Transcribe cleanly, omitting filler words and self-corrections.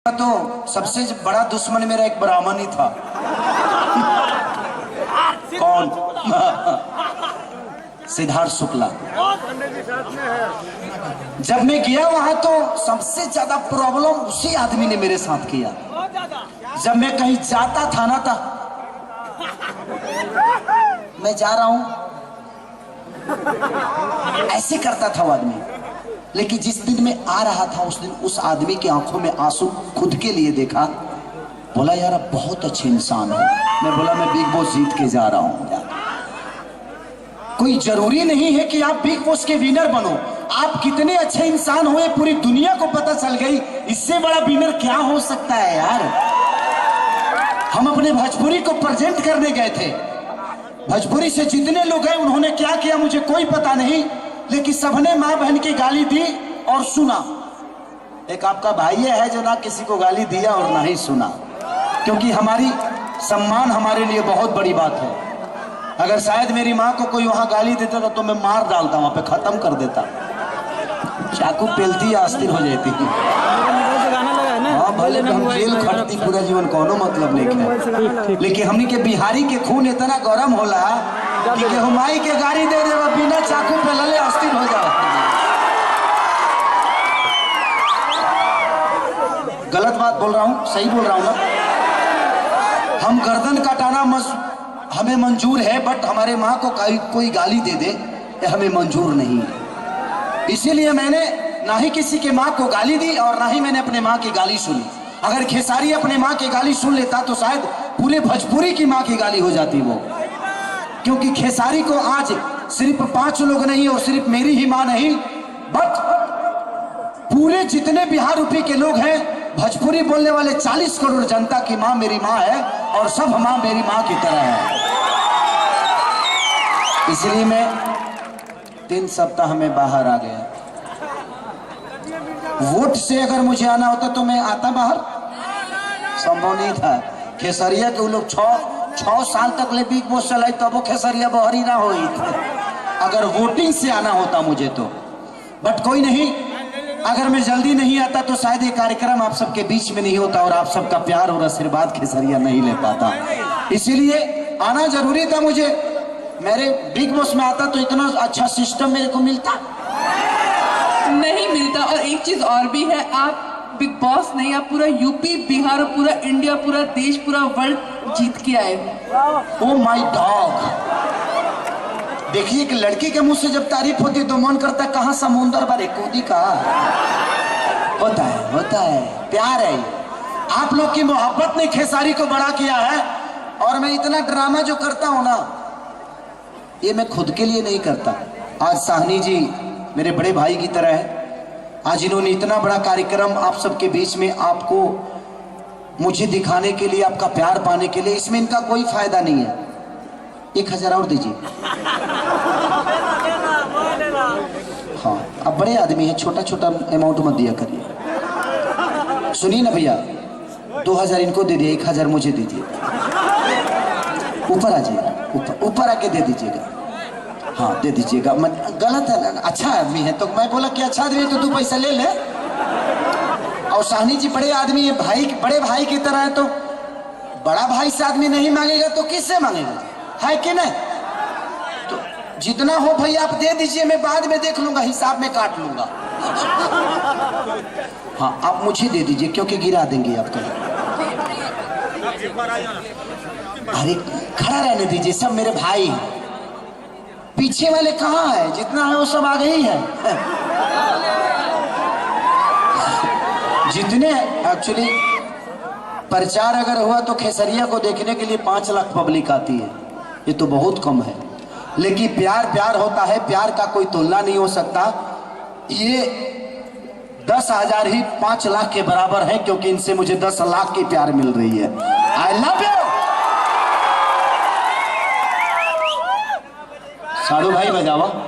तो सबसे बड़ा दुश्मन मेरा एक ब्राह्मण ही था। कौन? सिद्धार्थ शुक्ला। जब मैं गया वहां तो सबसे ज्यादा प्रॉब्लम उसी आदमी ने मेरे साथ किया। जब मैं कहीं जाता था ना था, मैं जा रहा हूं ऐसे करता था वो आदमी। लेकिन जिस दिन मैं आ रहा था उस दिन उस आदमी की आंखों में आंसू खुद के लिए देखा। बोला यार आप बहुत अच्छे इंसान हो। मैं बोला मैं बिग बॉस जीत के जा रहा हूं यार। कोई जरूरी नहीं है कि आप बिग बॉस के विनर बनो। आप कितने अच्छे इंसान हो ये पूरी दुनिया को पता चल गई। इससे बड़ा विनर क्या हो सकता है यार। हम अपने भोजपुरी को प्रेजेंट करने गए थे। भोजपुरी से जितने लोग हैं उन्होंने क्या किया मुझे कोई पता नहीं, लेकिन सबने माँ बहन की गाली दी और सुना। एक आपका भाई है जो ना किसी को गाली दिया और ना ही सुना, क्योंकि हमारी सम्मान हमारे लिए बहुत बड़ी बात है। अगर शायद मेरी माँ को कोई वहां गाली देता था तो मैं मार डालता, वहां पे खत्म कर देता। चाकू पेलती अस्थिर हो जाती थी। हाँ भले हम जेल खटती पूरा जीवन कोनो मतलब नहीं है, लेकिन हमनी के बिहारी के खून इतना गरम होला कि हुमाई के गाड़ी दे दे बिना चाकू पे लले अस्थिर हो जाओ। गलत बात बोल रहा हूँ? सही बोल रहा हूँ ना? हम गर्दन काटाना हमें मंजूर है, बट हमारे माँ को कोई गाली दे दे ये हमें मंजूर नहीं है। इसीलिए मैंने ना ही किसी के माँ को गाली दी और ना ही मैंने अपने माँ की गाली सुनी। अगर खेसारी अपने माँ की गाली सुन लेता तो शायद पूरे भोजपुरी की माँ की गाली हो जाती वो। क्योंकि खेसारी को आज सिर्फ 5 लोग नहीं और सिर्फ मेरी ही माँ नहीं, बट पूरे जितने बिहार यूपी के लोग हैं भोजपुरी बोलने वाले 40 करोड़ जनता की माँ मेरी माँ है और सब माँ मेरी माँ की तरह है। इसलिए मैं 3 सप्ताह में बाहर आ गया। वोट से अगर मुझे आना होता तो मैं आता बाहर, संभव नहीं था। खेसरिया के लोग 6 साल तक ले बिग बॉस चलाई तब वो खेसरिया बहरी ना हुई थी अगर वोटिंग से आना होता मुझे तो। बट कोई नहीं, अगर मैं जल्दी नहीं आता तो शायद ये कार्यक्रम आप सबके बीच में नहीं होता और आप सबका प्यार और आशीर्वाद खेसरिया नहीं ले पाता। इसीलिए आना जरूरी था मुझे। मेरे बिग बॉस में आता तो इतना अच्छा सिस्टम मेरे को मिलता नहीं मिलता। और एक चीज और भी है, आप बिग बॉस नहीं, आप पूरा यूपी बिहार पूरा इंडिया पूरा देश पूरा वर्ल्ड जीत के आए हो। Oh my dog. देखिए कि लड़की के मुंह से जब तारीफ होती तो मन करता है कहां समुंदर भरे कूदी का। होता है प्यार है। आप लोग की मोहब्बत ने खेसारी को बड़ा किया है। और मैं इतना ड्रामा जो करता हूं ना, ये मैं खुद के लिए नहीं करता। आज साहनी जी मेरे बड़े भाई की तरह है। आज इन्होंने इतना बड़ा कार्यक्रम आप सबके बीच में आपको मुझे दिखाने के लिए, आपका प्यार पाने के लिए, इसमें इनका कोई फायदा नहीं है। 1000 और दीजिए। हाँ अब बड़े आदमी हैं, छोटा छोटा अमाउंट मत दिया करिए। सुनिए ना भैया, 2000 इनको दे दिए, 1000 मुझे दीजिए। ऊपर आ जाइए, ऊपर आके दे दीजिएगा। हाँ दे दीजिएगा। गलत है ना, अच्छा आदमी है तो मैं बोला कि अच्छा आदमी है तो 2 पैसा ले ले। और साहनी जी बड़े आदमी है, भाई बड़े भाई की तरह है, तो बड़ा भाई से आदमी नहीं मांगेगा तो किससे मांगेगा, है कि नहीं? तो जितना हो भाई आप दे दीजिए, मैं बाद में देख लूंगा, हिसाब में काट लूंगा। हाँ आप मुझे दे दीजिए क्योंकि गिरा देंगे आपका। अरे खड़ा रहने दीजिए, सब मेरे भाई हैं। पीछे वाले कहाँ है? जितना है वो सब आगे ही है। जितने एक्चुअली प्रचार अगर हुआ तो खेसरिया को देखने के लिए 5 लाख पब्लिक आती है, ये तो बहुत कम है। लेकिन प्यार प्यार होता है, प्यार का कोई तुलना नहीं हो सकता। ये 10,000 ही 5 लाख के बराबर है, क्योंकि इनसे मुझे 10 लाख की प्यार मिल रही है। I love you. साड़ू भाई बजावा।